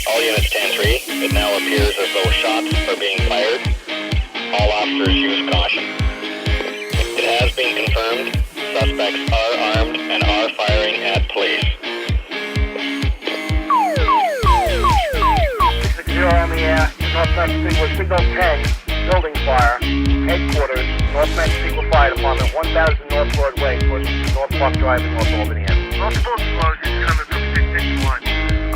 All units 10-3. It now appears as though shots are being fired. All officers use caution. It has been confirmed. Suspects are armed and are firing at police. 6-0 on the air. North Mexico Signal 10. Building fire. Headquarters. North Mexico Fire Department. 1000 North Broadway. North Park Drive in North Albany. Multiple explosions coming from 661.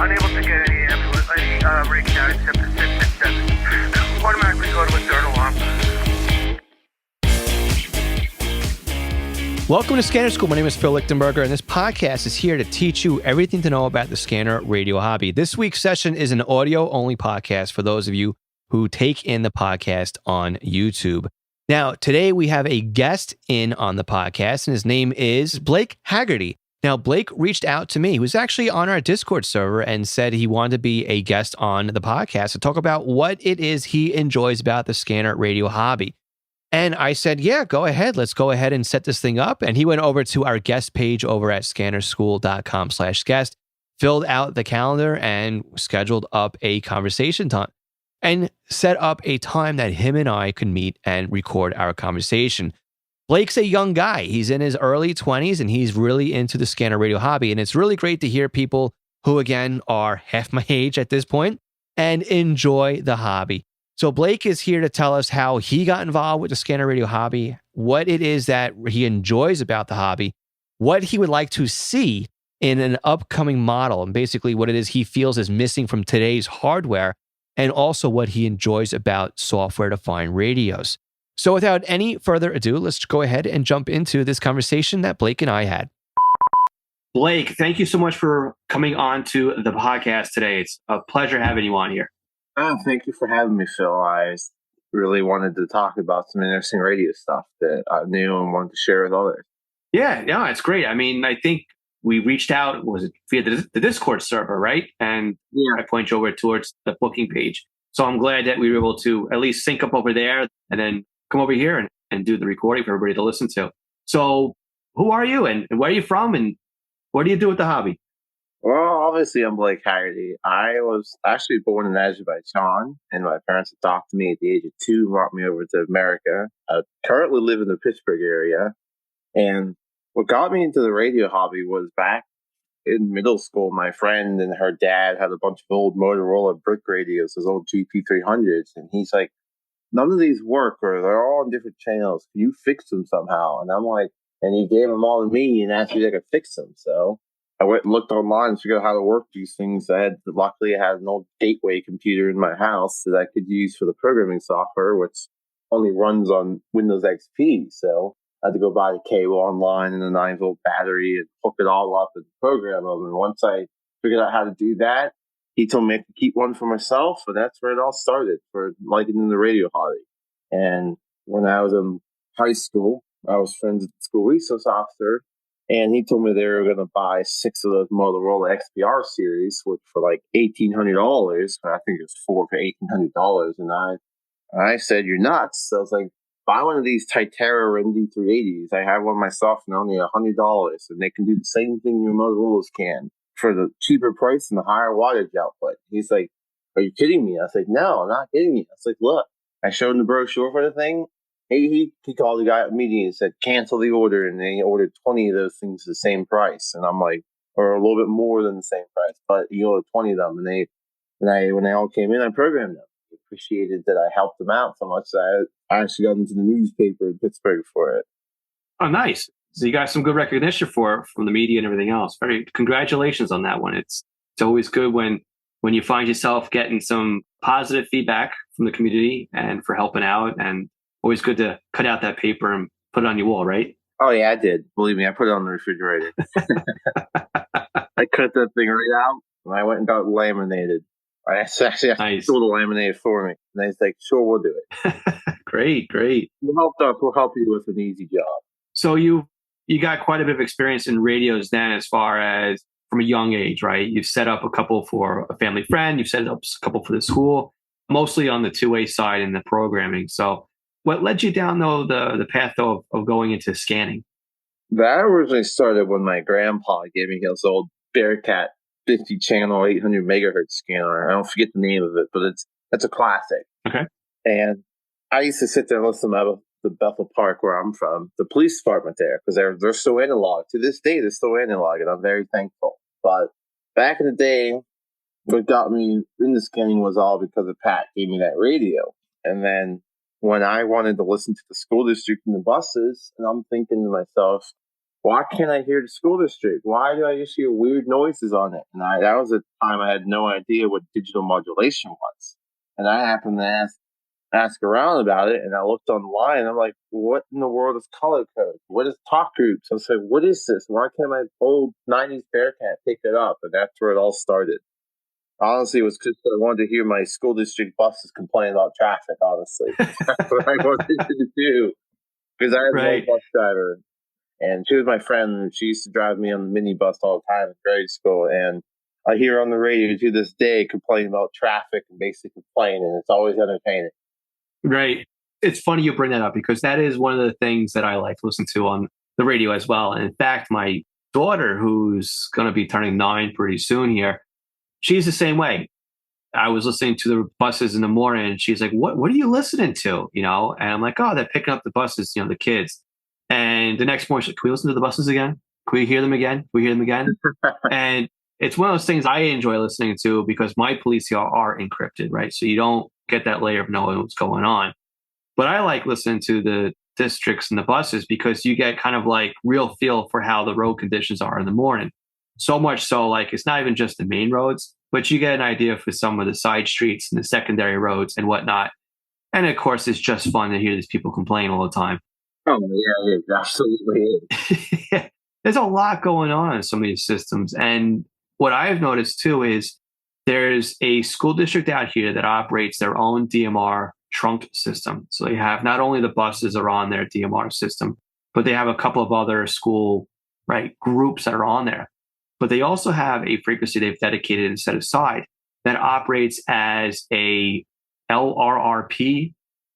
Unable to get any ambulance, any rig out except the 667. Automatically go to a third alarm. Welcome to Scanner School. My name is Phil Lichtenberger, and this podcast is here to teach you everything to know about the scanner radio hobby. This week's session is an audio-only podcast for those of you who take in the podcast on YouTube. Now, today we have a guest in on the podcast, and his name is Blake Hagerty. Now, Blake reached out to me. He was actually on our Discord server and said he wanted to be a guest on the podcast to talk about what it is he enjoys about the scanner radio hobby. And I said, yeah, go ahead. Let's go ahead and set this thing up. And he went over to our guest page over at scannerschool.com/guest, filled out the calendar and scheduled up a conversation time and set up a time that him and I could meet and record our conversation. Blake's a young guy. He's in his early 20s and he's really into the scanner radio hobby. And it's really great to hear people who, again, are half my age at this point and enjoy the hobby. So Blake is here to tell us how he got involved with the scanner radio hobby, what it is that he enjoys about the hobby, what he would like to see in an upcoming model, and basically what it is he feels is missing from today's hardware, and also what he enjoys about software-defined radios. So without any further ado, let's go ahead and jump into this conversation that Blake and I had. Blake, thank you so much for coming on to the podcast today. It's a pleasure having you on here. Oh, thank you for having me, Phil. I really wanted to talk about some interesting radio stuff that I knew and wanted to share with others. Yeah, it's great. I mean, I think we reached out, was it via the Discord server, right? And I point you over towards the booking page. So I'm glad that we were able to at least sync up over there and then come over here and do the recording for everybody to listen to. So who are you and where are you from and what do you do with the hobby? Well, obviously, I'm Blake Hagerty. I was actually born in Azerbaijan, and my parents adopted me at the age of 2 and brought me over to America. I currently live in the Pittsburgh area. And what got me into the radio hobby was back in middle school, my friend and her dad had a bunch of old Motorola brick radios, those old GP300s. And he's like, none of these work, or they're all on different channels. Can you fix them somehow? And I'm like, and he gave them all to me and asked me if I could fix them. So I went and looked online and figured out how to work these things. Luckily, I had an old Gateway computer in my house that I could use for the programming software, which only runs on Windows XP. So I had to go buy the cable online and a 9-volt battery and hook it all up and program them. And once I figured out how to do that, he told me I could keep one for myself. And that's where it all started for liking the radio hobby. And when I was in high school, I was friends with the school resource officer. And he told me they were going to buy 6 of those Motorola XPR series, which for like $1,800. I think it was 4 for $1,800. And I said, "You're nuts." So I was like, buy one of these Titera MD380s. I have one myself and only $100. And they can do the same thing your Motorola's can for the cheaper price and the higher wattage output. He's like, "Are you kidding me?" I was like, "No, I'm not kidding you." I was like, "Look." I showed him the brochure for the thing. He called the guy at the meeting and said, "Cancel the order." And they ordered 20 of those things at the same price. And I'm like, or a little bit more than the same price, but he ordered 20 of them. And when they all came in, I programmed them. He appreciated that I helped them out so much that I actually got into the newspaper in Pittsburgh for it. Oh, nice. So you got some good recognition from the media and everything else. Congratulations on that one. It's always good when you find yourself getting some positive feedback from the community and for helping out, and always good to cut out that paper and put it on your wall, right? Oh, yeah, I did. Believe me, I put it on the refrigerator. I cut that thing right out, and I went and got it laminated. I actually nice. Sold the laminated for me. And they said, "Sure, we'll do it." Great. You helped us. We'll help you with an easy job. So you got quite a bit of experience in radios then, as far as from a young age, right? You've set up a couple for a family friend. You've set up a couple for the school, mostly on the two-way side in the programming. So what led you down, though, the path of going into scanning? That originally started when my grandpa gave me his old Bearcat 50 channel, 800 megahertz scanner. I don't forget the name of it, but that's a classic. Okay. And I used to sit there and listen to the Bethel Park where I'm from, the police department there, because they're still analog. To this day, they're still analog, and I'm very thankful. But back in the day, what got me into scanning was all because of Pat gave me that radio. And then when I wanted to listen to the school district and the buses, and I'm thinking to myself, why can't I hear the school district? Why do I just hear weird noises on it? And that was a time I had no idea what digital modulation was. And I happened to ask around about it, and I looked online, and I'm like, what in the world is color code? What is talk groups? I said, what is this? Why can't my old 90s Bearcat pick it up? And that's where it all started. Honestly, it was because I wanted to hear my school district buses complain about traffic, honestly. That's what I wanted to do. Because I had an old bus driver, and she was my friend. She used to drive me on the minibus all the time in grade school. And I hear on the radio to this day complaining about traffic and basic complaint, and it's always entertaining. Right. It's funny you bring that up because that is one of the things that I like to listen to on the radio as well. And in fact, my daughter, who's going to be turning 9 pretty soon here, she's the same way. I was listening to the buses in the morning, and she's like, what are you listening to? And I'm like, oh, they're picking up the buses, the kids. And the next morning, she's like, can we listen to the buses again? Can we hear them again? Can we hear them again? And it's one of those things I enjoy listening to because my police are encrypted, right? So you don't get that layer of knowing what's going on. But I like listening to the districts and the buses because you get kind of like real feel for how the road conditions are in the morning. So much so, like, it's not even just the main roads, but you get an idea for some of the side streets and the secondary roads and whatnot. And of course, it's just fun to hear these people complain all the time. Oh, yeah, it absolutely is. There's a lot going on in some of these systems. And what I've noticed too is there's a school district out here that operates their own DMR trunk system. So they have not only the buses are on their DMR system, but they have a couple of other school groups that are on there. But they also have a frequency they've dedicated and set aside that operates as a LRRP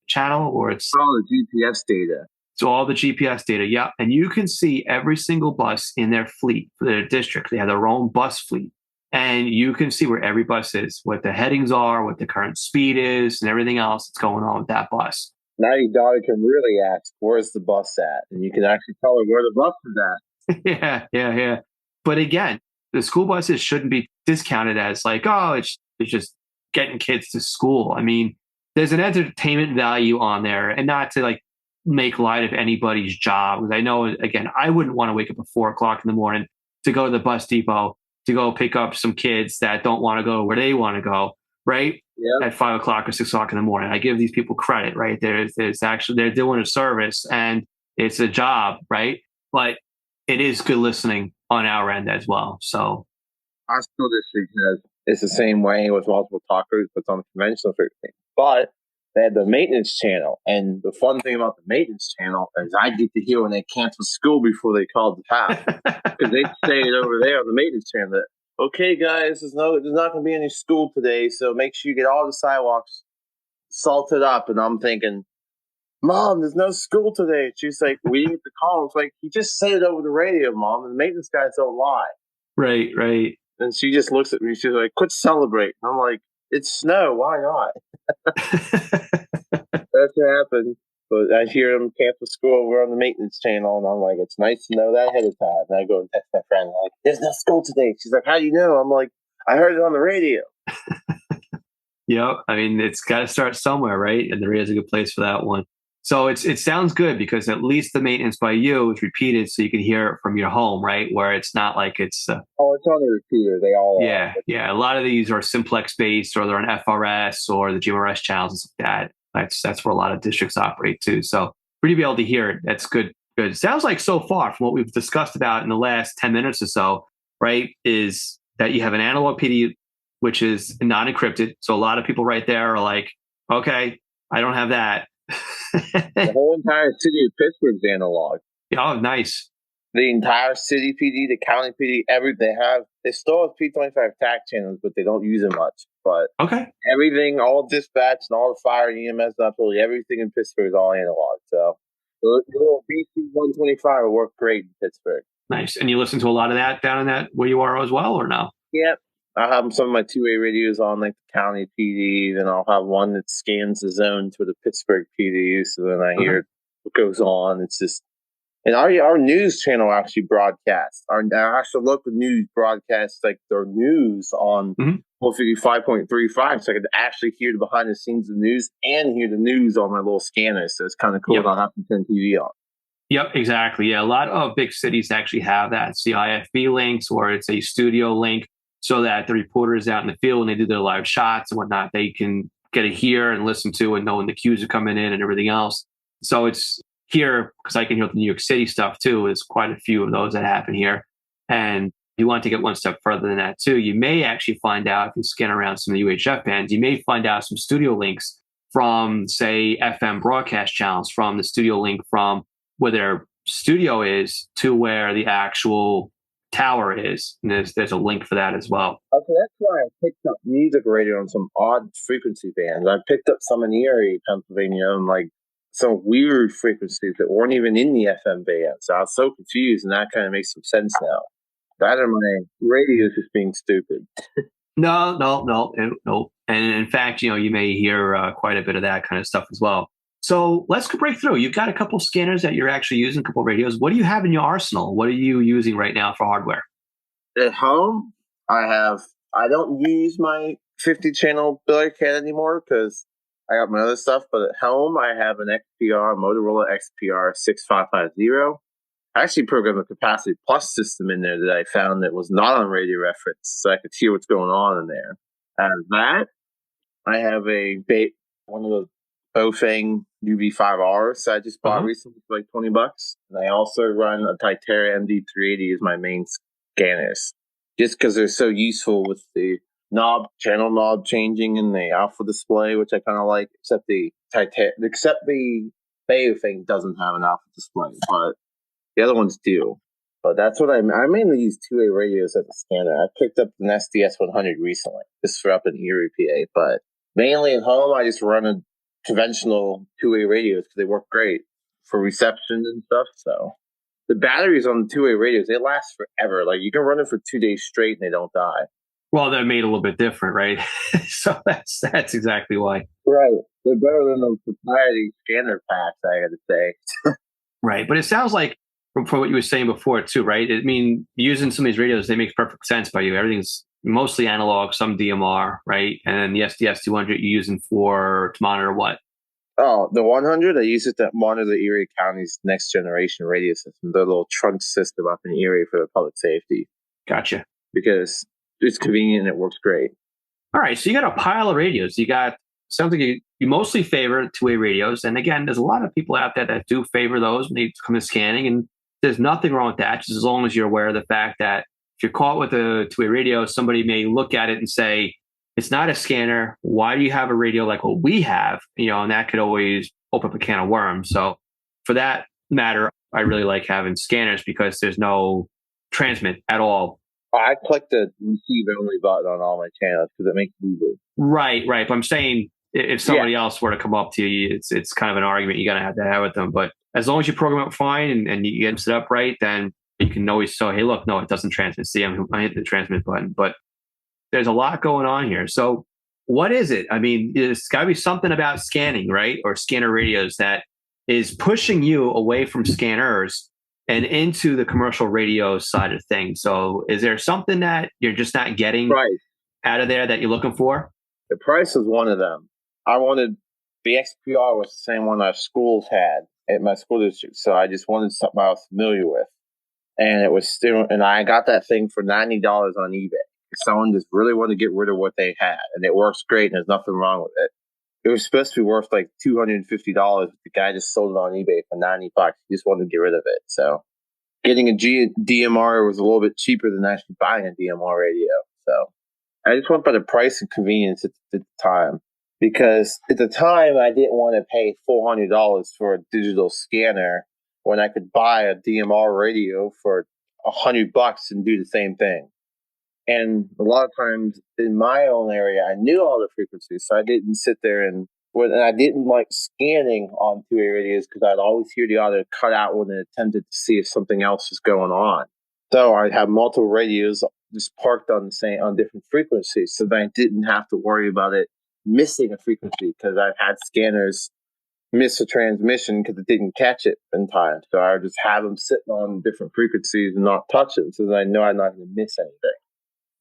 channel, or it's all the GPS data. So all the GPS data, yeah. And you can see every single bus in their fleet for their district. They have their own bus fleet. And you can see where every bus is, what the headings are, what the current speed is, and everything else that's going on with that bus. Now your daughter can really ask, where's the bus at? And you can actually tell her where the bus is at. Yeah. But again, the school buses shouldn't be discounted as like, oh, it's just getting kids to school. I mean, there's an entertainment value on there, and not to make light of anybody's job. Because I know, again, I wouldn't want to wake up at 4:00 in the morning to go to the bus depot to go pick up some kids that don't want to go where they want to go, right? Yeah. At 5:00 or 6:00 in the morning. I give these people credit, right? There's actually, they're doing a service and it's a job, right? But it is good listening on our end as well. So our school district is the same way with multiple talkers, but it's on the conventional frequency. But they had the maintenance channel. And the fun thing about the maintenance channel is I get to hear when they cancel school before they called the house. Because they say it over there on the maintenance channel that, okay, guys, there's not going to be any school today, so make sure you get all the sidewalks salted up. And I'm thinking, Mom, there's no school today. She's like, we didn't get the call. It's like, you just said it over the radio, Mom, and the maintenance guys don't lie. Right. And she just looks at me. She's like, quit celebrating. I'm like, it's snow. Why not? That's what happened. But I hear them cancel school over on the maintenance channel, and I'm like, it's nice to know that ahead of time. And I go and text my friend, I'm like, there's no school today. She's like, how do you know? I'm like, I heard it on the radio. I mean, it's got to start somewhere, right? And there is a good place for that one. So it sounds good because at least the maintenance by you is repeated so you can hear it from your home, right? Where it's not like it's... it's on the repeater. They all are. Yeah. A lot of these are simplex based, or they're an FRS or the GMRS channels and stuff like that. That's where a lot of districts operate too. So for you to be able to hear it, that's good. It sounds like so far from what we've discussed about in the last 10 minutes or so, right, is that you have an analog PD, which is non-encrypted. So a lot of people right there are like, okay, I don't have that. The whole entire city of Pittsburgh's analog. Oh, nice. The entire city PD, the county PD, they still have P25 TAC channels, but they don't use it much. But okay, everything, all dispatch and all the fire, EMS, absolutely everything in Pittsburgh is all analog. So the little BC 125 will work great in Pittsburgh. Nice. And you listen to a lot of that down in that where you are as well, or no? Yep. I'll have some of my two-way radios on like the county PD, then I'll have one that scans the zone to the Pittsburgh PD. So then I hear what goes on. It's just, and our news channel actually broadcasts. Our actual local news broadcasts like their news on 455.35, so I could actually hear the behind the scenes of the news and hear the news on my little scanner. So it's kind of cool not having to turn TV on. Yep, exactly. Yeah, a lot of big cities actually have that. It's the IFB links or it's a studio link so that the reporters out in the field when they do their live shots and whatnot, they can get to hear and listen to and know when the cues are coming in and everything else. So it's here, because I can hear the New York City stuff too. There's quite a few of those that happen here. And you want to get one step further than that too. You may actually find out, if you scan around some of the UHF bands, you may find out some studio links from, say, FM broadcast channels, from the studio link from where their studio is to where the actual tower is. And there's a link for that as well. Okay, that's why I picked up music radio on some odd frequency bands. I picked up some in Erie, Pennsylvania, and like some weird frequencies that weren't even in the FM band. So I was so confused, and that kind of makes some sense now. That or my radio is just being stupid. No. And in fact, you may hear quite a bit of that kind of stuff as well. So let's break through. You've got a couple scanners that you're actually using, a couple of radios. What do you have in your arsenal? What are you using right now for hardware? At home, I don't use my 50-channel Billercat anymore because I got my other stuff. But at home, I have an XPR, Motorola XPR 6550. I actually programmed a Capacity Plus system in there that I found that was not on radio reference, so I could hear what's going on in there. And that, I have one of those Bofang UV5Rs I just bought recently for like $20. And I also run a Titera MD380 as my main scanners, just because they're so useful with the channel knob changing and the alpha display, which I kind of like. Except the Bofang doesn't have an alpha display, but the other ones do. But that's what I mainly use two-way radios as a scanner. I picked up an SDS 100 recently, just for up in Erie, PA. But mainly at home, I just run a conventional two-way radios because they work great for reception and stuff. So the batteries on the two-way radios, they last forever. Like you can run it for 2 days straight and they don't die. Well, they're made a little bit different, right? So that's exactly why. Right. They're better than those proprietary scanner packs, I got to say. Right. But it sounds like from what you were saying before too, right? I mean, using some of these radios, they make perfect sense by you. Everything's mostly analog, some DMR, right? And then the SDS 200 you're using to monitor what? Oh, the 100, I use it to monitor Erie County's next generation radio system, their little trunk system up in Erie for the public safety. Gotcha. Because it's convenient and it works great. All right. So you got a pile of radios. Sounds like you mostly favor two-way radios. And again, there's a lot of people out there that do favor those when they come to scanning. And there's nothing wrong with that, just as long as you're aware of the fact that if you're caught with a two-way radio, somebody may look at it and say, it's not a scanner. Why do you have a radio like what we have? And that could always open up a can of worms. So for that matter, I really like having scanners because there's no transmit at all. I click the receive only button on all my channels because it makes it easy. Right. But I'm saying if somebody else were to come up to you, it's kind of an argument you're going to have with them. But as long as you program it fine and you get it set up right, then you can always say, hey, look, no, it doesn't transmit. See, I hit the transmit button. But there's a lot going on here. So what is it? I mean, there's got to be something about scanning, right? Or scanner radios that is pushing you away from scanners and into the commercial radio side of things. So is there something that you're just not getting out of there that you're looking for? The price is one of them. I wanted the XPR was the same one our schools had at my school district. So I just wanted something I was familiar with. And it was and I got that thing for $90 on eBay. Someone just really wanted to get rid of what they had. And it works great and there's nothing wrong with it. It was supposed to be worth like $250. The guy just sold it on eBay for $90. He just wanted to get rid of it. So getting a DMR was a little bit cheaper than actually buying a DMR radio. So I just went by the price and convenience at the time. Because at the time, I didn't want to pay $400 for a digital scanner when I could buy a DMR radio for $100 and do the same thing. And a lot of times in my own area, I knew all the frequencies, so I didn't sit there and I didn't like scanning on two-way radios because I'd always hear the audio cut out when it attempted to see if something else was going on. So I have multiple radios just parked on different frequencies, so that I didn't have to worry about it missing a frequency, because I've had scanners miss a transmission because it didn't catch it in time. So I would just have them sitting on different frequencies and not touch them, so that I know I'm not going to miss anything.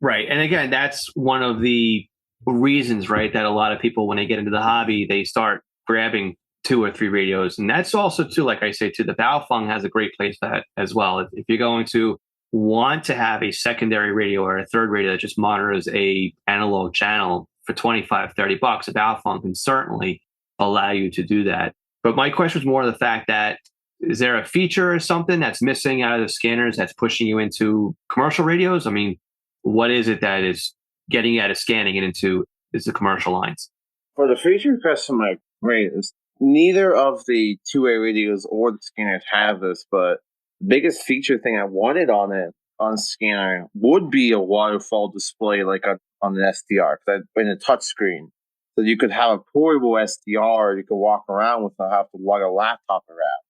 Right. And again, that's one of the reasons, right, that a lot of people, when they get into the hobby, they start grabbing 2 or 3 radios. And that's also, too, like I say, too, the Baofeng has a great place for that as well. If you're going to want to have a secondary radio or a third radio that just monitors a analog channel for $25, $30, a Baofeng can certainly allow you to do that. But my question was more the fact that, is there a feature or something that's missing out of the scanners that's pushing you into commercial radios? I mean, what is it that is getting you out of scanning and into the commercial lines? For the feature requests from my radios, neither of the two-way radios or the scanners have this, but the biggest feature thing I wanted on the scanner would be a waterfall display like on the SDR, in a touchscreen. So you could have a portable SDR you could walk around with, not have to lug a laptop around.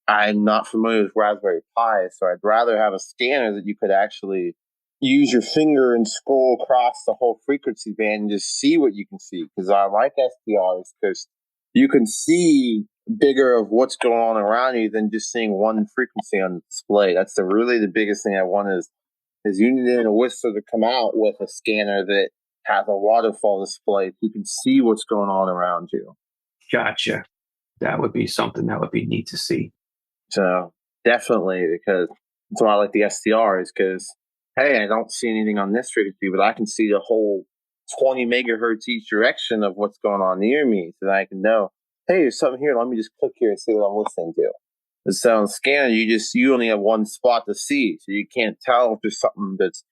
I'm not familiar with Raspberry Pi, so I'd rather have a scanner that you could actually use your finger and scroll across the whole frequency band and just see what you can see. Because I like SDRs because you can see bigger of what's going on around you than just seeing one frequency on the display. That's really the biggest thing I want is you need a whistler to come out with a scanner that has a waterfall display so you can see what's going on around you. Gotcha. That would be something that would be neat to see. So definitely, because that's why I like the SDRs, because hey, I don't see anything on this frequency, but I can see the whole 20 megahertz each direction of what's going on near me, so that I can know, hey, there's something here. Let me just click here and see what I'm listening to. The sound scanner, you only have one spot to see, so you can't tell if there's something that's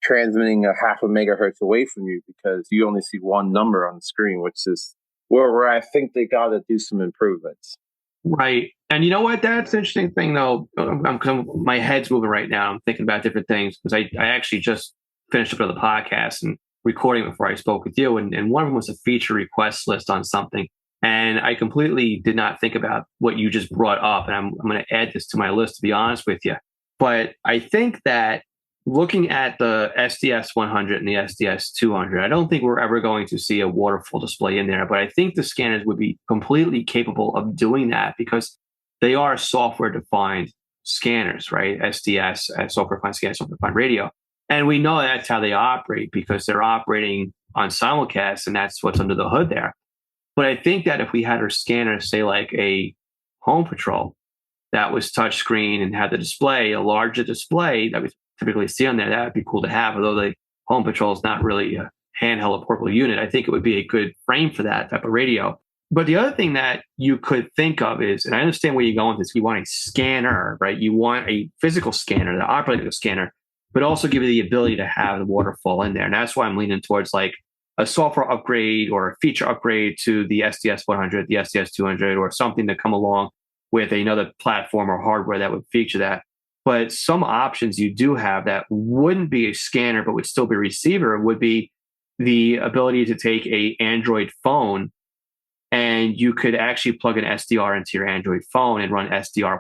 transmitting a half a megahertz away from you, because you only see one number on the screen, which is where I think they got to do some improvements. Right. And you know what? That's an interesting thing, though. My head's moving right now. I'm thinking about different things because I actually just finished up another podcast and recording before I spoke with you. And one of them was a feature request list on something. And I completely did not think about what you just brought up. And I'm going to add this to my list, to be honest with you. But I think that looking at the SDS 100 and the SDS 200, I don't think we're ever going to see a waterfall display in there. But I think the scanners would be completely capable of doing that because they are software-defined scanners, right? SDS, software-defined scanner, software-defined radio. And we know that's how they operate because they're operating on simulcast, and that's what's under the hood there. But I think that if we had our scanner, say like a Home Patrol that was touchscreen and had the display, a larger display that we typically see on there, that would be cool to have. Although the Home Patrol is not really a handheld or portable unit, I think it would be a good frame for that type of radio. But the other thing that you could think of is, and I understand where you're going with this, you want a scanner, right? You want a physical scanner that operates like a scanner, but also give you the ability to have the waterfall in there. And that's why I'm leaning towards like a software upgrade or a feature upgrade to the SDS 100, the SDS 200, or something to come along with another platform or hardware that would feature that. But some options you do have that wouldn't be a scanner, but would still be a receiver, would be the ability to take a Android phone and you could actually plug an SDR into your Android phone and run SDR++,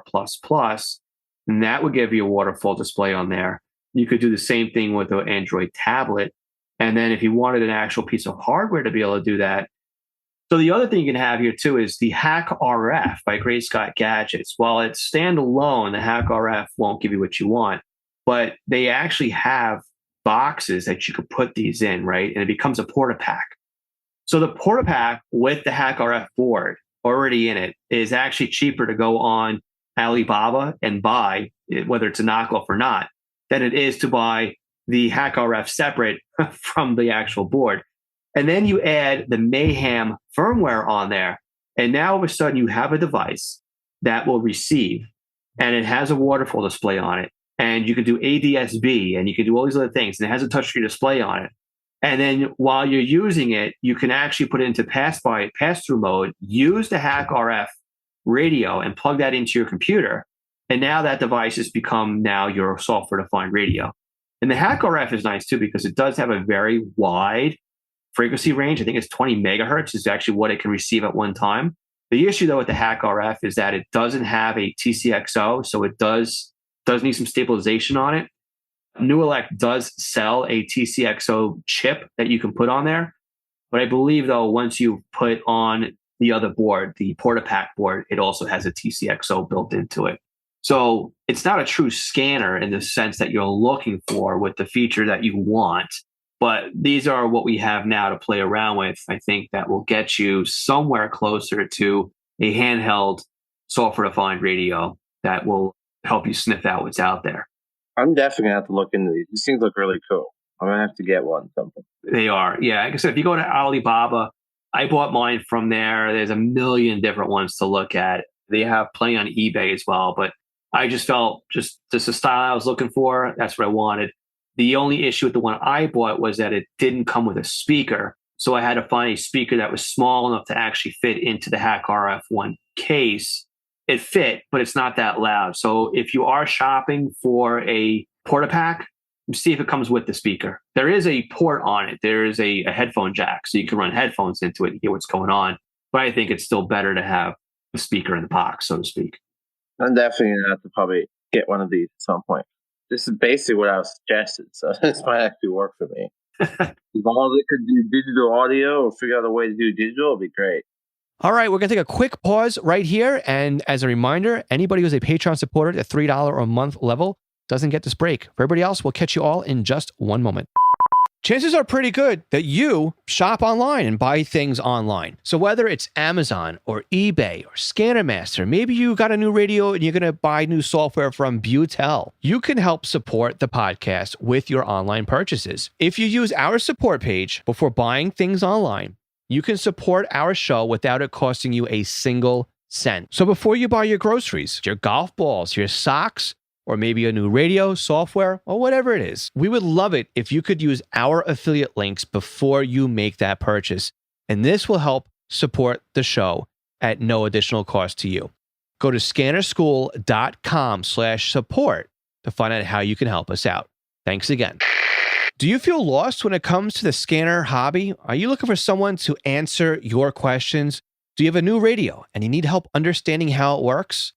and that would give you a waterfall display on there. You could do the same thing with an Android tablet. And then if you wanted an actual piece of hardware to be able to do that. So the other thing you can have here too is the Hack RF by Great Scott Gadgets. While it's standalone, the Hack RF won't give you what you want, but they actually have boxes that you could put these in, right? And it becomes a Portapack. So the Portapack with the Hack RF board already in it is actually cheaper to go on Alibaba and buy, whether it's a knockoff or not, than it is to buy the Hack RF separate from the actual board. And then you add the Mayhem firmware on there. And now all of a sudden you have a device that will receive, and it has a waterfall display on it. And you can do ADS-B and you can do all these other things. And it has a touchscreen display on it. And then while you're using it, you can actually put it into pass-through mode, use the Hack RF radio and plug that into your computer. And now that device has become now your software-defined radio. And the Hack RF is nice too because it does have a very wide frequency range. I think it's 20 megahertz is actually what it can receive at one time. The issue though with the Hack RF is that it doesn't have a TCXO, so it does need some stabilization on it. New Elect does sell a TCXO chip that you can put on there. But I believe, though, once you put on the other board, the PortaPack board, it also has a TCXO built into it. So it's not a true scanner in the sense that you're looking for with the feature that you want. But these are what we have now to play around with. I think that will get you somewhere closer to a handheld software-defined radio that will help you sniff out what's out there. I'm definitely going to have to look into these. These things look really cool. I'm going to have to get one. Something. They are. Yeah. Like I said, if you go to Alibaba, I bought mine from there. There's a million different ones to look at. They have plenty on eBay as well. But I just felt just the style I was looking for. That's what I wanted. The only issue with the one I bought was that it didn't come with a speaker. So I had to find a speaker that was small enough to actually fit into the Hack RF1 case. It fit, but it's not that loud. So if you are shopping for a PortaPack, see if it comes with the speaker. There is a port on it. There is a headphone jack, so you can run headphones into it and hear what's going on. But I think it's still better to have a speaker in the box, so to speak. I'm definitely going to have to probably get one of these at some point. This is basically what I was suggested, so this might actually work for me. As long as it could do digital audio or figure out a way to do digital, it'd be great. All right, we're going to take a quick pause right here. And as a reminder, anybody who's a Patreon supporter at $3 a month level doesn't get this break. For everybody else, we'll catch you all in just one moment. Chances are pretty good that you shop online and buy things online. So whether it's Amazon or eBay or ScannerMaster, maybe you got a new radio and you're going to buy new software from Butel, you can help support the podcast with your online purchases. If you use our support page before buying things online, you can support our show without it costing you a single cent. So before you buy your groceries, your golf balls, your socks, or maybe a new radio, software, or whatever it is, we would love it if you could use our affiliate links before you make that purchase. And this will help support the show at no additional cost to you. Go to scannerschool.com/support to find out how you can help us out. Thanks again. Do you feel lost when it comes to the scanner hobby? Are you looking for someone to answer your questions? Do you have a new radio and you need help understanding how it works?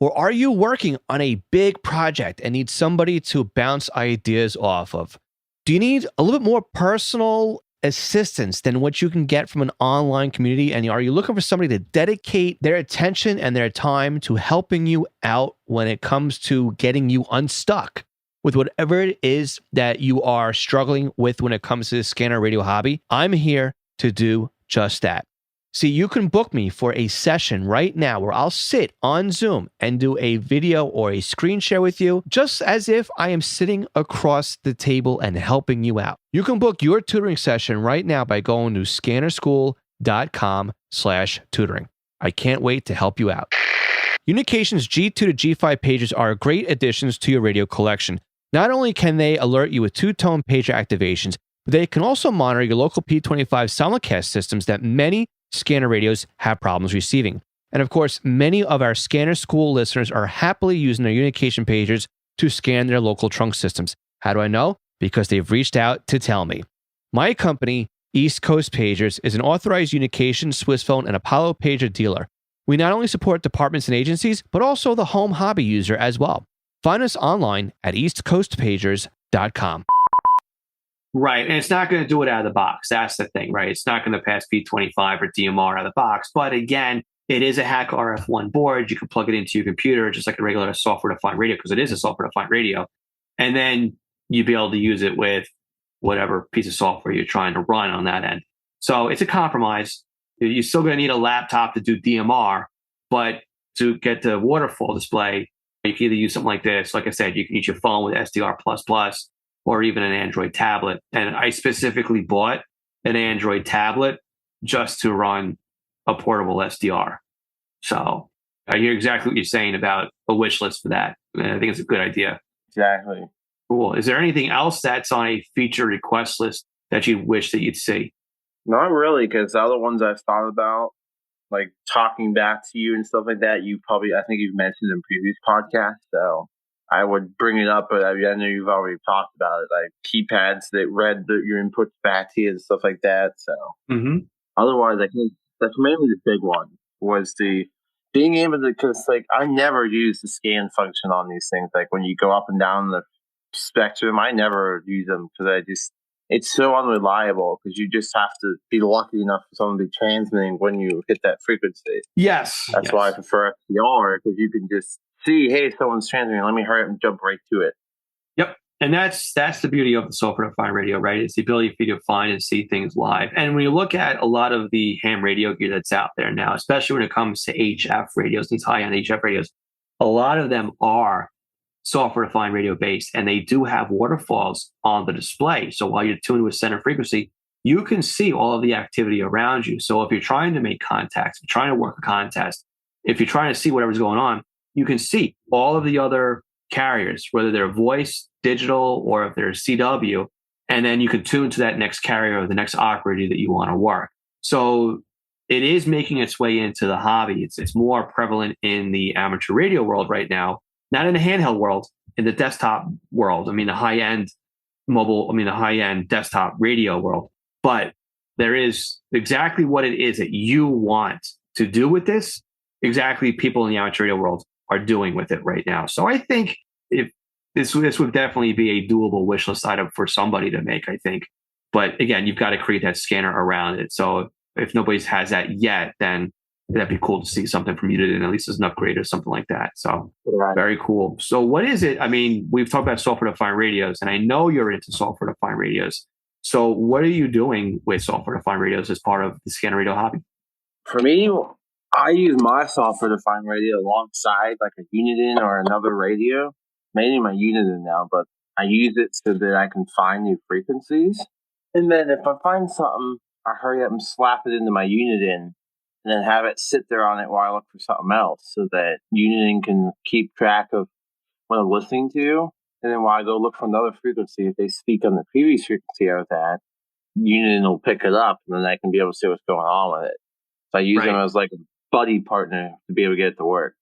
Or are you working on a big project and need somebody to bounce ideas off of? Do you need a little bit more personal assistance than what you can get from an online community? And are you looking for somebody to dedicate their attention and their time to helping you out when it comes to getting you unstuck with whatever it is that you are struggling with when it comes to the scanner radio hobby? I'm here to do just that. See, you can book me for a session right now where I'll sit on Zoom and do a video or a screen share with you, just as if I am sitting across the table and helping you out. You can book your tutoring session right now by going to scannerschool.com/tutoring. I can't wait to help you out. Unication's G2 to G5 pages are great additions to your radio collection. Not only can they alert you with two-tone pager activations, but they can also monitor your local P25 simulcast systems that many scanner radios have problems receiving. And of course, many of our Scanner School listeners are happily using their Unication pagers to scan their local trunk systems. How do I know? Because they've reached out to tell me. My company, East Coast Pagers, is an authorized Unication, Swissphone, and Apollo pager dealer. We not only support departments and agencies, but also the home hobby user as well. Find us online at eastcoastpagers.com. Right. And it's not going to do it out of the box. That's the thing, right? It's not going to pass P25 or DMR out of the box. But again, it is a Hack RF1 board. You can plug it into your computer just like a regular software-defined radio, because it is a software-defined radio. And then you'd be able to use it with whatever piece of software you're trying to run on that end. So it's a compromise. You're still going to need a laptop to do DMR, but to get the waterfall display, you can either use something like this. Like I said, you can use your phone with SDR++, or even an Android tablet. And I specifically bought an Android tablet just to run a portable SDR. So I hear exactly what you're saying about a wish list for that. And I think it's a good idea. Exactly. Cool. Is there anything else that's on a feature request list that you wish that you'd see? Not really, because the other ones I've thought about, like talking back to you and stuff like that, I think you've mentioned in previous podcasts. So I would bring it up, but I know you've already talked about it, like keypads that read your inputs back to you and stuff like that. So otherwise, I think that's mainly the big one, was the being able to, because like I never use the scan function on these things. Like when you go up and down spectrum. I never use them because it's so unreliable because you just have to be lucky enough for someone to be transmitting when you hit that frequency. Yes. That's why I prefer SDR, because you can just see, hey, someone's transmitting. Let me hurry up and jump right to it. Yep. And that's the beauty of the software-defined radio, right? It's the ability for you to find and see things live. And when you look at a lot of the ham radio gear that's out there now, especially when it comes to HF radios, these high-end HF radios, a lot of them are software-defined radio based, and they do have waterfalls on the display. So while you're tuned with center frequency, you can see all of the activity around you. So if you're trying to make contacts, if you're trying to work a contest, if you're trying to see whatever's going on, you can see all of the other carriers, whether they're voice, digital, or if they're CW, and then you can tune to that next carrier or the next operator that you want to work. So it is making its way into the hobby. It's more prevalent in the amateur radio world right now, not in the handheld world, in the desktop world. I mean, the high-end the high-end desktop radio world. But there is exactly what it is that you want to do with this, exactly people in the amateur radio world are doing with it right now. So I think if this would definitely be a doable wish list item for somebody to make, I think. But again, you've got to create that scanner around it. So if nobody has that yet, then that'd be cool to see something from you, and at least as an upgrade or something like that. So Very cool. So what is it? I mean, we've talked about software-defined radios, and I know you're into software-defined radios. So what are you doing with software-defined radios as part of the scanner radio hobby? For me, I use my software-defined radio alongside like a Uniden or another radio, mainly my Uniden now, but I use it so that I can find new frequencies. And then if I find something, I hurry up and slap it into my Uniden and then have it sit there on it while I look for something else so that Uniden can keep track of what I'm listening to. And then while I go look for another frequency, if they speak on the previous frequency I was at, Uniden will pick it up, and then I can be able to see what's going on with it. So I use them as like a buddy partner to be able to get it to work.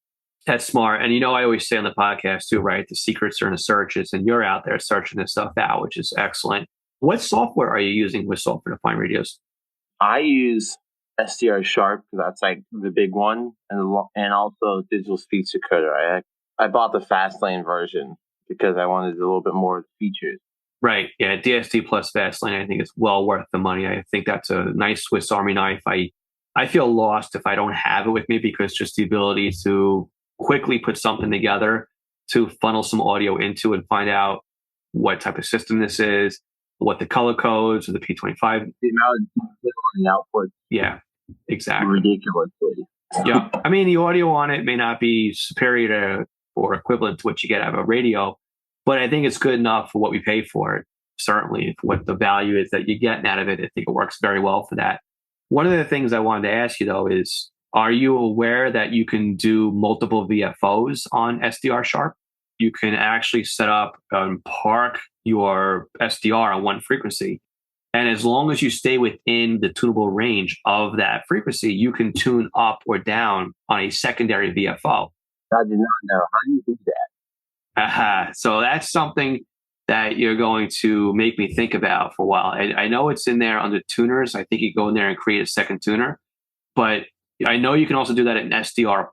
That's smart. And I always say on the podcast too, right? The secrets are in the searches, and you're out there searching this stuff out, which is excellent. What software are you using with software-defined radios? I use SDR Sharp because that's like the big one, and also Digital Speech Decoder. I bought the Fastlane version because I wanted a little bit more features. Right. Yeah. DSD plus Fastlane, I think it's well worth the money. I think that's a nice Swiss Army knife. I feel lost if I don't have it with me, because just the ability to quickly put something together, to funnel some audio into and find out what type of system this is, what the color codes or the P25. The amount of on the output. Yeah, exactly. Ridiculously. Yeah. I mean, the audio on it may not be superior to or equivalent to what you get out of a radio, but I think it's good enough for what we pay for it. Certainly, for what the value is that you're getting out of it. I think it works very well for that. One of the things I wanted to ask you, though, is, are you aware that you can do multiple VFOs on SDR Sharp? You can actually set up and park your SDR on one frequency. And as long as you stay within the tunable range of that frequency, you can tune up or down on a secondary VFO. I did not know. How do you do that? So that's something that you're going to make me think about for a while. I know it's in there under tuners. I think you go in there and create a second tuner. But I know you can also do that in SDR++.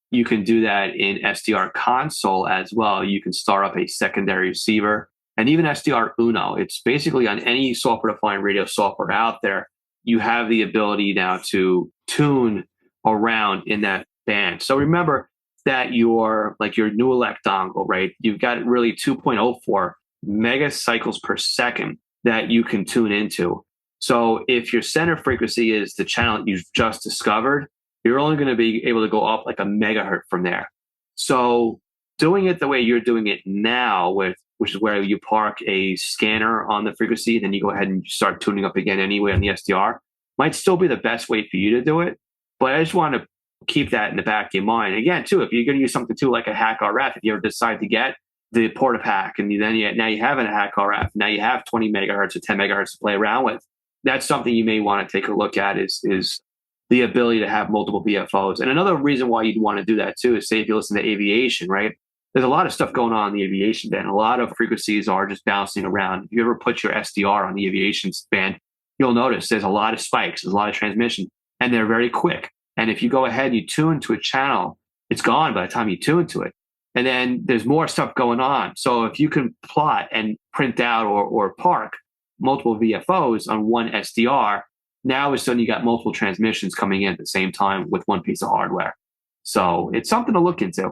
You can do that in SDR console as well. You can start up a secondary receiver, and even SDR Uno. It's basically on any software-defined radio software out there. You have the ability now to tune around in that band. So remember that your new elect dongle, right? You've got really 2.04 megacycles per second that you can tune into. So if your center frequency is the channel that you've just discovered, you're only going to be able to go up like a megahertz from there. So doing it the way you're doing it now, which is where you park a scanner on the frequency, then you go ahead and start tuning up again anyway on the SDR, might still be the best way for you to do it. But I just want to keep that in the back of your mind. Again, too, if you're going to use something too like a hack RF, if you ever decide to get the port of hack, and then now you have a hack RF, now you have 20 megahertz or 10 megahertz to play around with. That's something you may want to take a look at is the ability to have multiple VFOs. And another reason why you'd want to do that too is, say if you listen to aviation, right? There's a lot of stuff going on in the aviation band. A lot of frequencies are just bouncing around. If you ever put your SDR on the aviation band, you'll notice there's a lot of spikes, there's a lot of transmission, and they're very quick. And if you go ahead and you tune to a channel, it's gone by the time you tune to it. And then there's more stuff going on. So if you can plot and print out or park multiple VFOs on one SDR, now all of a sudden you got multiple transmissions coming in at the same time with one piece of hardware. So it's something to look into.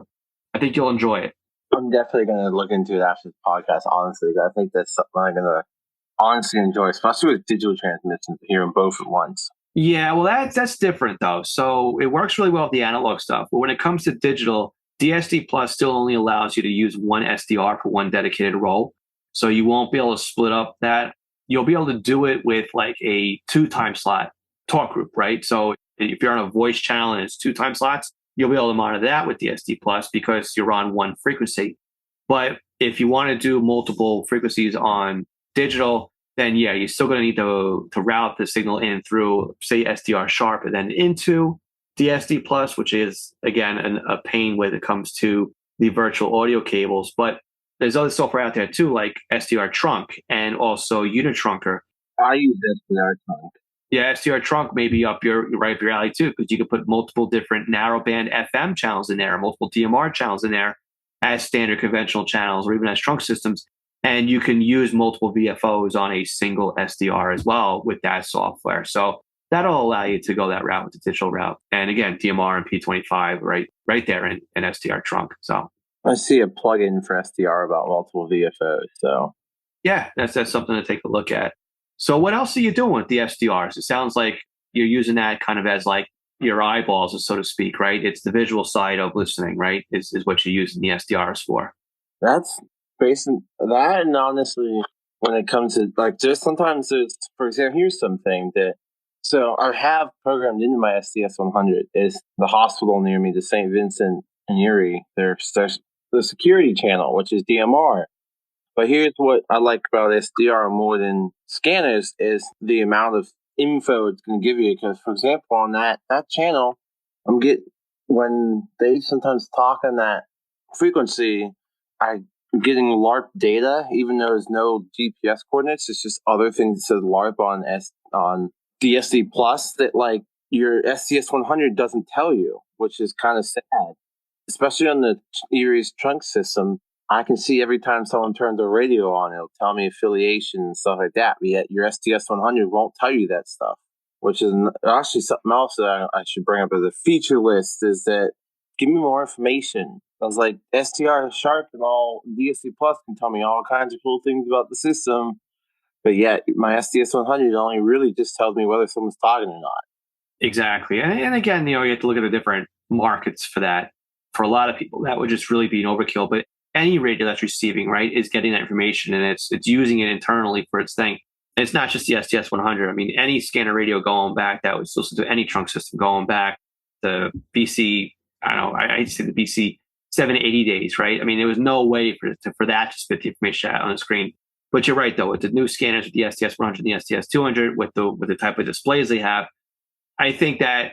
I think you'll enjoy it. I'm definitely going to look into it after this podcast, honestly. I think that's something I'm going to honestly enjoy, especially with digital transmissions, hearing both at once. Yeah, well, that's different, though. So it works really well with the analog stuff. But when it comes to digital, DSD Plus still only allows you to use one SDR for one dedicated role. So you won't be able to split up that. You'll be able to do it with like a 2-time slot talk group, right? So if you're on a voice channel and it's 2-time slots, you'll be able to monitor that with DSD Plus because you're on one frequency. But if you want to do multiple frequencies on digital, then yeah, you're still going to need to route the signal in through, say, SDR sharp and then into DSD Plus, which is, again, a pain when it comes to the virtual audio cables. But there's other software out there too, like SDR Trunk and also Unitrunker. I use SDR Trunk. Yeah, SDR Trunk may be right up your alley too, because you can put multiple different narrowband FM channels in there, multiple DMR channels in there as standard conventional channels or even as trunk systems. And you can use multiple VFOs on a single SDR as well with that software. So that'll allow you to go that route with the digital route. And again, DMR and P25 right there in SDR Trunk. So I see a plugin for SDR about multiple VFOs. So yeah, that's something to take a look at. So what else are you doing with the SDRs? It sounds like you're using that kind of as like your eyeballs, so to speak, right? It's the visual side of listening, right? Is what you're using the SDRs for. That's basically that. And honestly, when it comes to like, just sometimes there's, for example, here's something that, so I have programmed into my SDS 100 is the hospital near me, the St. Vincent and Erie. There's the security channel, which is DMR. But here's what I like about SDR more than scanners is the amount of info it's going to give you. Because, for example, on that channel, when they sometimes talk on that frequency, I'm getting LARP data, even though there's no GPS coordinates. It's just other things that says LARP on DSD Plus that like your SDS 100 doesn't tell you, which is kind of sad. Especially on the Erie's trunk system, I can see every time someone turns their radio on, it'll tell me affiliation and stuff like that. But yet your SDS 100 won't tell you that stuff, which is actually something else that I should bring up as a feature list is that give me more information. I was like, SDR Sharp and all DSD Plus can tell me all kinds of cool things about the system. But yet my SDS 100 only really just tells me whether someone's talking or not. Exactly. And again, you have to look at the different markets for that. For a lot of people, that would just really be an overkill. But any radio that's receiving, right, is getting that information and it's using it internally for its thing. And it's not just the SDS 100. I mean, any scanner radio going back that was listened to any trunk system going back, the BC, I don't know, I'd say the BC 780 days, right? I mean, there was no way for that to spit the information out on the screen. But you're right, though, with the new scanners, with the SDS 100 and the SDS 200, with the type of displays they have, I think that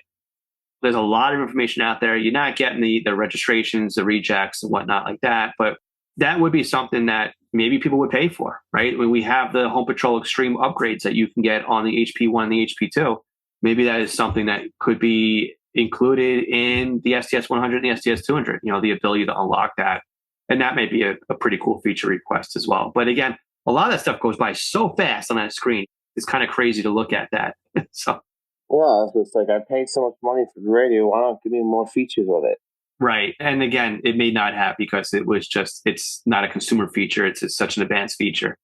there's a lot of information out there. You're not getting the registrations, the rejects, and whatnot like that. But that would be something that maybe people would pay for, right? When we have the Home Patrol Extreme upgrades that you can get on the HP1 and the HP2, maybe that is something that could be included in the SDS 100 and the SDS 200, the ability to unlock that. And that may be a pretty cool feature request as well. But again, a lot of that stuff goes by so fast on that screen. It's kind of crazy to look at that. So. Well, it's like I paid so much money for the radio. Why not give me more features with it? Right. And again, it may not have because it's not a consumer feature. It's such an advanced feature.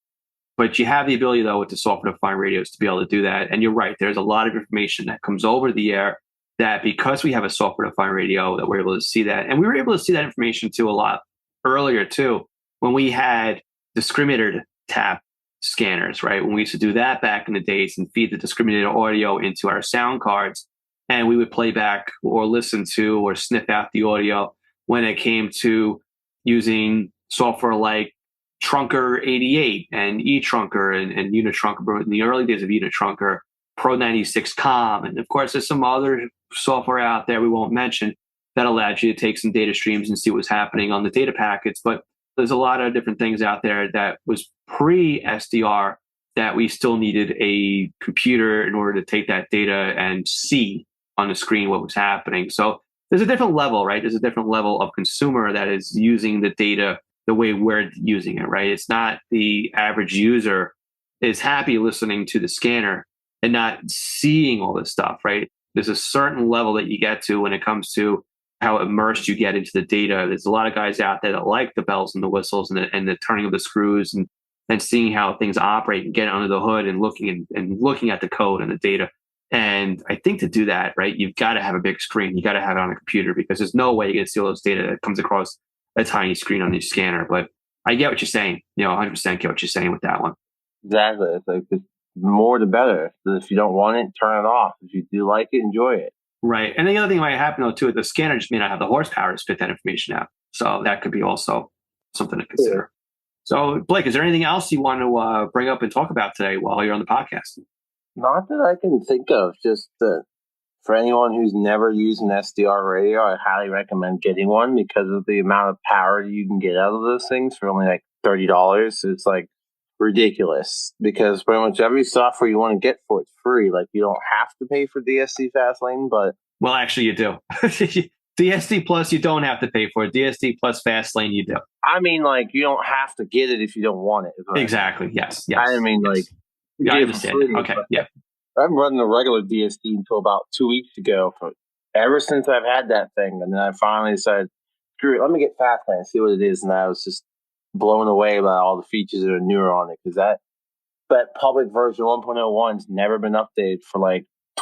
But you have the ability, though, with the software-defined radios to be able to do that. And you're right. There's a lot of information that comes over the air that because we have a software-defined radio that we're able to see that. And we were able to see that information, too, a lot earlier, too, when we had discriminator tap scanners, right? When we used to do that back in the days and feed the discriminated audio into our sound cards, and we would play back or listen to or sniff out the audio when it came to using software like Trunker 88 and eTrunker and Unitrunker in the early days of Unitrunker, Pro 96 Com. And of course, there's some other software out there we won't mention that allowed you to take some data streams and see what's happening on the data packets. But there's a lot of different things out there that was pre-SDR that we still needed a computer in order to take that data and see on the screen what was happening. So there's a different level, right? There's a different level of consumer that is using the data the way we're using it, right? It's not the average user is happy listening to the scanner and not seeing all this stuff, right? There's a certain level that you get to when it comes to how immersed you get into the data. There's a lot of guys out there that like the bells and the whistles and the turning of the screws and seeing how things operate and getting under the hood and looking at the code and the data. And I think to do that, right, you've got to have a big screen. You got to have it on a computer because there's no way you're going to see all those data that comes across a tiny screen on your scanner. But I get what you're saying. 100% get what you're saying with that one. Exactly. It's like the more the better. If you don't want it, turn it off. If you do like it, enjoy it. Right. And the other thing that might happen, though, too, the scanner just may not have the horsepower to spit that information out. So that could be also something to consider. Yeah. So, Blake, is there anything else you want to bring up and talk about today while you're on the podcast? Not that I can think of. Just for anyone who's never used an SDR radio, I highly recommend getting one because of the amount of power you can get out of those things for only like $30. It's like ridiculous because pretty much every software you want to get for it's free. Like you don't have to pay for DSC Fastlane, but well, actually, you do. DSD Plus, you don't have to pay for it. DSD Plus Fastlane, you do. I mean, like you don't have to get it if you don't want it. Exactly. Yes. I mean, yes. Like yeah, I understand. Free, okay. Yeah. I've been running a regular DSD until about 2 weeks ago. Ever since I've had that thing, and then I finally decided, screw it, let me get Fastlane and see what it is. And I was just blown away by all the features that are newer on it because that public version 1.01's never been updated for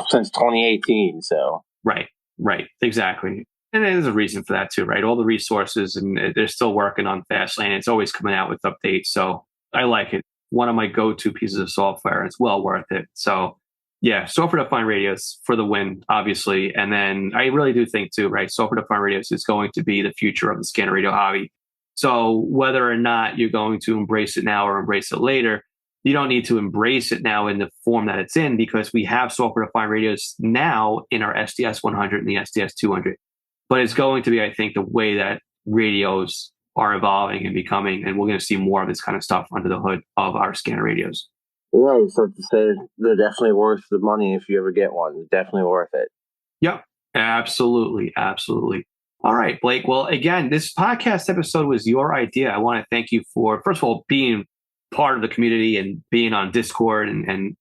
since 2018. So right, exactly. And there's a reason for that too, right? All the resources, and they're still working on Fastlane. It's always coming out with updates, so I like it. One of my go-to pieces of software. It's well worth it. So yeah, software-defined radios for the win, obviously. And then I really do think too, right? Software-defined radios is going to be the future of the scanner radio hobby. So whether or not you're going to embrace it now or embrace it later, you don't need to embrace it now in the form that it's in because we have software-defined radios now in our SDS 100 and the SDS 200. But it's going to be, I think, the way that radios are evolving and becoming, and we're going to see more of this kind of stuff under the hood of our scanner radios. Yeah, so to say they're definitely worth the money if you ever get one. They're definitely worth it. Yep, absolutely. All right, Blake. Well, again, this podcast episode was your idea. I want to thank you for, first of all, being part of the community and being on Discord and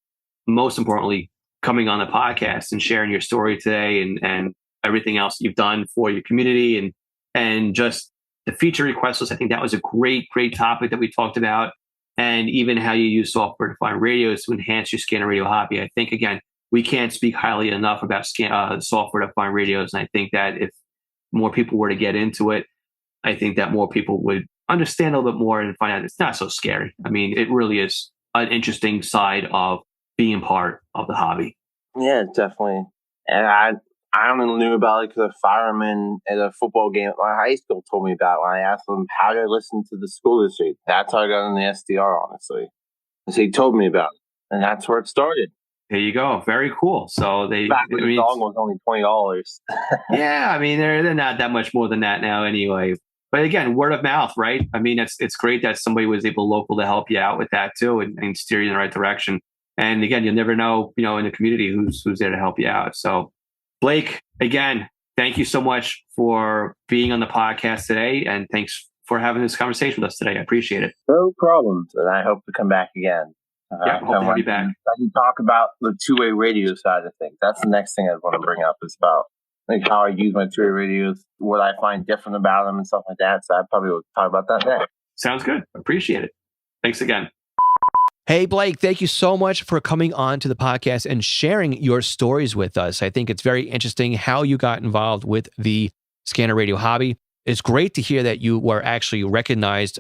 most importantly, coming on the podcast and sharing your story today and everything else you've done for your community and just the feature request list. I think that was a great topic that we talked about. And even how you use software-defined radios to enhance your scanner radio hobby. I think, again, we can't speak highly enough about software-defined radios. And I think that if more people were to get into it, I think that more people would understand a little bit more and find out it's not so scary. I mean, it really is an interesting side of being part of the hobby. Yeah, definitely. And I only knew about it because a fireman at a football game at my high school told me about it when I asked him how to listen to the school district. That's how I got in the SDR, honestly. So he told me about it, and that's where it started. There you go. Very cool. So the song was only $20. Yeah, I mean they're not that much more than that now, anyway. But again, word of mouth, right? I mean, it's great that somebody was able local to help you out with that too and steer you in the right direction. And again, you'll never know, in the community who's there to help you out. So, Blake, again, thank you so much for being on the podcast today, and thanks for having this conversation with us today. I appreciate it. No problems, and I hope to come back again. Yeah, hope to have you back. I can talk about the two-way radio side of things. That's the next thing I want to bring up is about how I use my two-way radios, what I find different about them and stuff like that. So I probably will talk about that next. Sounds good. Appreciate it. Thanks again. Hey, Blake, thank you so much for coming on to the podcast and sharing your stories with us. I think it's very interesting how you got involved with the scanner radio hobby. It's great to hear that you were actually recognized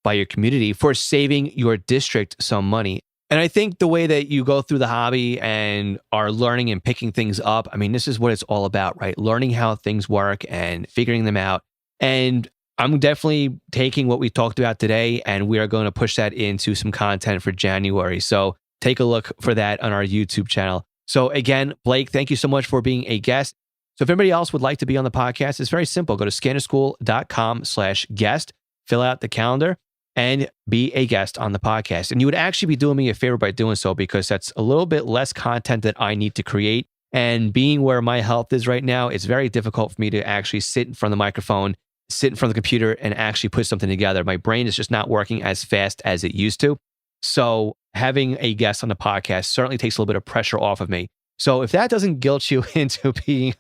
by your community for saving your district some money. And I think the way that you go through the hobby and are learning and picking things up, I mean, this is what it's all about, right? Learning how things work and figuring them out. And I'm definitely taking what we talked about today, and we are going to push that into some content for January. So take a look for that on our YouTube channel. So again, Blake, thank you so much for being a guest. So if anybody else would like to be on the podcast, it's very simple. Go to scannerschool.com/guest, fill out the calendar, and be a guest on the podcast. And you would actually be doing me a favor by doing so, because that's a little bit less content that I need to create. And being where my health is right now, it's very difficult for me to actually sit in front of the microphone, sit in front of the computer, and actually put something together. My brain is just not working as fast as it used to. So having a guest on the podcast certainly takes a little bit of pressure off of me. So if that doesn't guilt you into being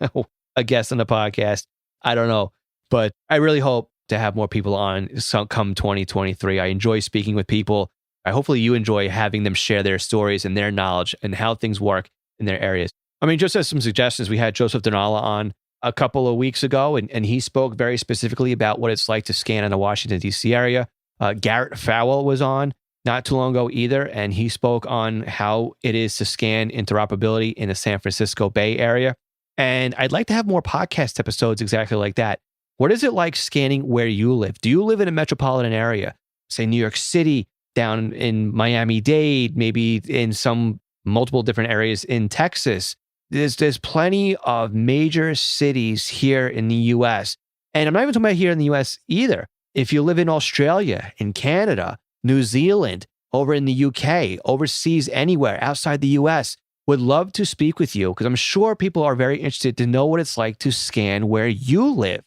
a guest on the podcast, I don't know. But I really hope to have more people on come 2023. I enjoy speaking with people. Hopefully you enjoy having them share their stories and their knowledge and how things work in their areas. I mean, just as some suggestions, we had Joseph Donala on a couple of weeks ago, and he spoke very specifically about what it's like to scan in the Washington, D.C. area. Garrett Fowle was on not too long ago either, and he spoke on how it is to scan interoperability in the San Francisco Bay Area. And I'd like to have more podcast episodes exactly like that. What is it like scanning where you live? Do you live in a metropolitan area, say New York City, down in Miami-Dade, maybe in some multiple different areas in Texas? There's plenty of major cities here in the U.S. And I'm not even talking about here in the U.S. either. If you live in Australia, in Canada, New Zealand, over in the U.K., overseas, anywhere outside the U.S., would love to speak with you because I'm sure people are very interested to know what it's like to scan where you live,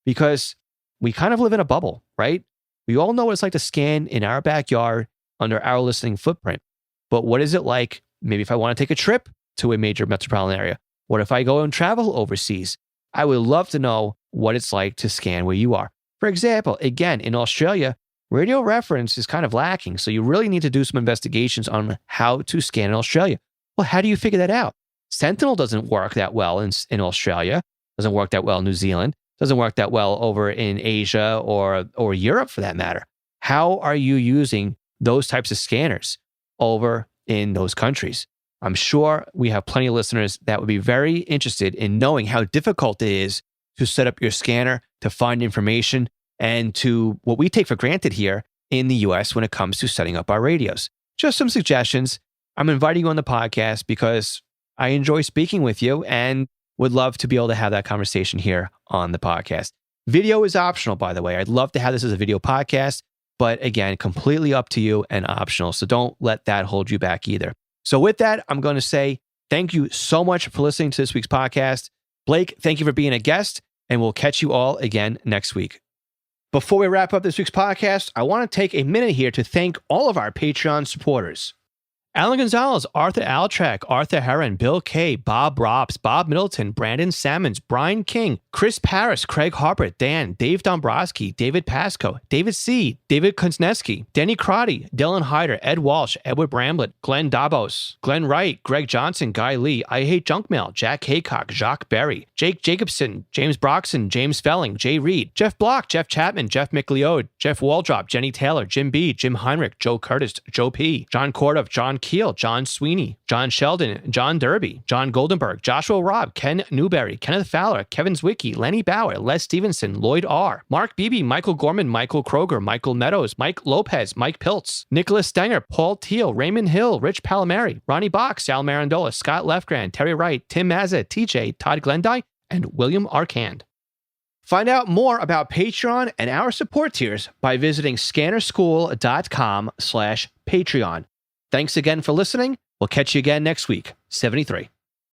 because we kind of live in a bubble, right? We all know what it's like to scan in our backyard under our listening footprint. But what is it like maybe if I want to take a trip to a major metropolitan area? What if I go and travel overseas? I would love to know what it's like to scan where you are. For example, again, in Australia, radio reference is kind of lacking. So you really need to do some investigations on how to scan in Australia. Well, how do you figure that out? Sentinel doesn't work that well in Australia, doesn't work that well in New Zealand, doesn't work that well over in Asia or Europe for that matter. How are you using those types of scanners over in those countries? I'm sure we have plenty of listeners that would be very interested in knowing how difficult it is to set up your scanner, to find information, and to what we take for granted here in the US when it comes to setting up our radios. Just some suggestions. I'm inviting you on the podcast because I enjoy speaking with you and would love to be able to have that conversation here on the podcast. Video is optional, by the way. I'd love to have this as a video podcast, but again, completely up to you and optional. So don't let that hold you back either. So with that, I'm going to say thank you so much for listening to this week's podcast. Blake, thank you for being a guest, and we'll catch you all again next week. Before we wrap up this week's podcast, I want to take a minute here to thank all of our Patreon supporters. Alan Gonzalez, Arthur Altrack, Arthur Heron, Bill Kay, Bob Robs, Bob Middleton, Brandon Sammons, Brian King, Chris Paris, Craig Harper, Dan, Dave Dombrowski, David Pasco, David C., David Kunsneski, Denny Crotty, Dylan Hyder, Ed Walsh, Edward Bramlett, Glenn Dabos, Glenn Wright, Greg Johnson, Guy Lee, I Hate Junk Mail, Jack Haycock, Jacques Berry, Jake Jacobson, James Broxson, James Felling, Jay Reed, Jeff Block, Jeff Chapman, Jeff McLeod, Jeff Waldrop, Jenny Taylor, Jim B., Jim Heinrich, Joe Curtis, Joe P., John Cordoff, John Keel, John Sweeney, John Sheldon, John Derby, John Goldenberg, Joshua Robb, Ken Newberry, Kenneth Fowler, Kevin Zwicky, Lenny Bauer, Les Stevenson, Lloyd R., Mark Beebe, Michael Gorman, Michael Kroger, Michael Meadows, Mike Lopez, Mike Piltz, Nicholas Stenger, Paul Teal, Raymond Hill, Rich Palomari, Ronnie Box, Sal Marandola, Scott Lefgren, Terry Wright, Tim Mazza, TJ, Todd Glendy, and William Arcand. Find out more about Patreon and our support tiers by visiting scannerschool.com/Patreon. Thanks again for listening. We'll catch you again next week. 73.